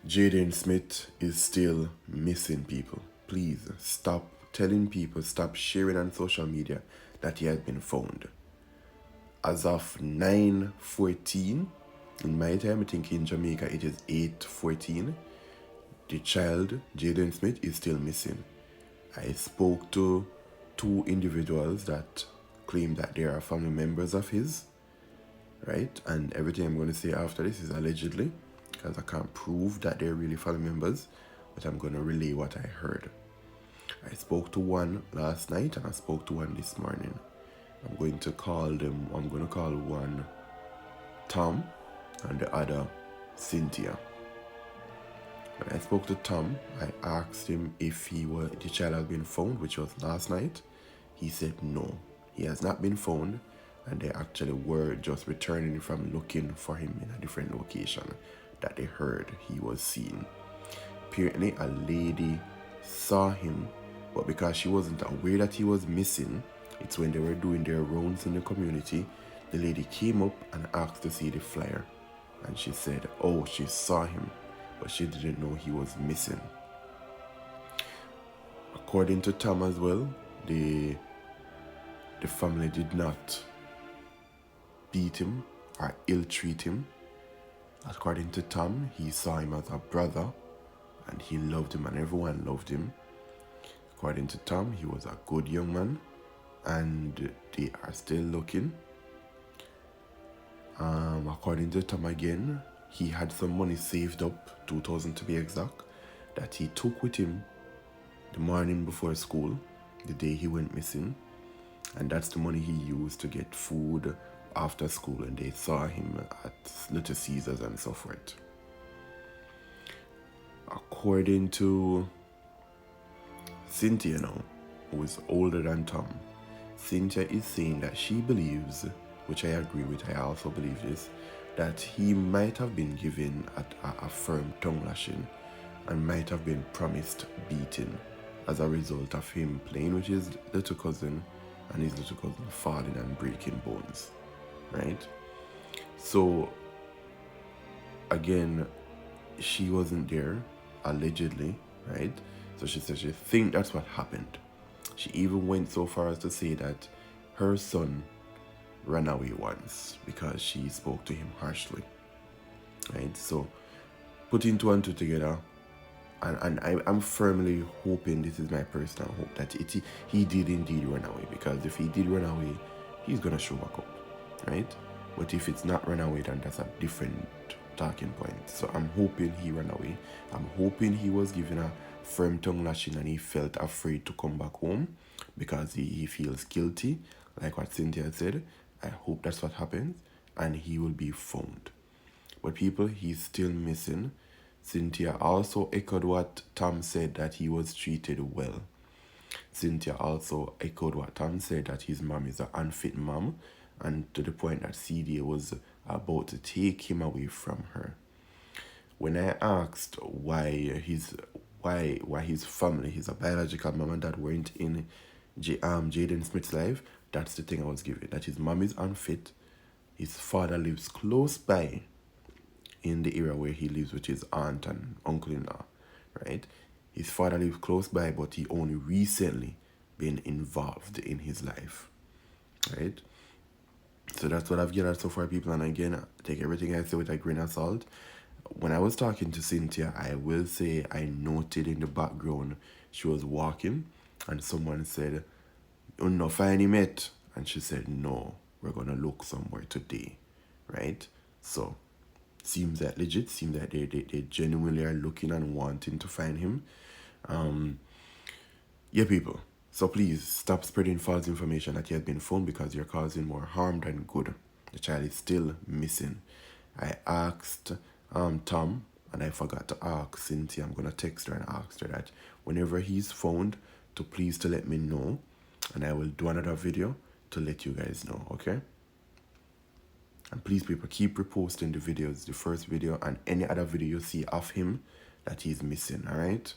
Jayden Smith is still missing, people. Please stop telling people, stop sharing on social media that he has been found. As of 9:14 in my time, I think in Jamaica it is 8:14. The child, Jayden Smith, is still missing. I spoke to two individuals that claim that they are family members of his, right? And everything I'm going to say after this is allegedly, because I can't prove that they're really family members, but I'm going to relay what I heard. I spoke to one last night and I spoke to one this morning. I'm going to call one Tom and the other Cynthia. When I spoke to Tom, I asked him if the child had been found, which was last night. He said no, he has not been found, and they actually were just returning from looking for him in a different location that they heard he was seen. Apparently, a lady saw him, but because she wasn't aware that he was missing, it's when they were doing their rounds in the community, the lady came up and asked to see the flyer. And she said, oh, she saw him, but she didn't know he was missing. According to Tom as well, the family did not beat him or ill-treat him. According to Tom, he saw him as a brother and he loved him and everyone loved him. According to Tom, he was a good young man and they are still looking. According to Tom again, he had some money saved up, 2,000 to be exact, that he took with him the morning before school, the day he went missing. And that's the money he used to get food after school, and they saw him at Little Caesars and so forth. According to Cynthia now, who is older than Tom, Cynthia is saying that she believes, which I agree with, I also believe this, that he might have been given a firm tongue lashing and might have been promised beating as a result of him playing with his little cousin and his little cousin falling and breaking bones, right? So, again, she wasn't there, allegedly, right? So she said she thinks that's what happened. She even went so far as to say that her son ran away once because she spoke to him harshly, right? So putting two and two together, and I'm firmly hoping, this is my personal hope, that he did indeed run away, because if he did run away, he's gonna show back up, right? But if it's not run away, then that's a different talking point. So I'm hoping he ran away. I'm hoping he was given a firm tongue lashing and he felt afraid to come back home because he feels guilty, like what Cynthia said. I hope that's what happens and he will be found. But people, he's still missing. Cynthia also echoed what Tom said, that he was treated well. Cynthia also echoed what Tom said, that his mom is an unfit mom, and to the point that CDA was about to take him away from her. When I asked why his family, his biological mom and dad, weren't in Jayden Smith's life, that's the thing I was given, that his mom is unfit, his father lives close by in the area where he lives with his aunt and uncle-in-law, right? His father lives close by, but he only recently been involved in his life, right? So that's what I've gathered so far, people. And again, take everything I say with a grain of salt. When I was talking to Cynthia, I will say I noted in the background she was walking and someone said, "You no find him yet?" And she said, "No, we're gonna look somewhere today," right? So seems that legit, seems that they genuinely are looking and wanting to find him. Yeah, people. So please stop spreading false information that he has been found, because you're causing more harm than good. The child is still missing. I asked Tom, and I forgot to ask Cynthia. I'm gonna text her and ask her that whenever he's found, to please to let me know, and I will do another video to let you guys know, okay? And please, people, keep reposting the videos, the first video and any other video you see of him that he's missing, all right?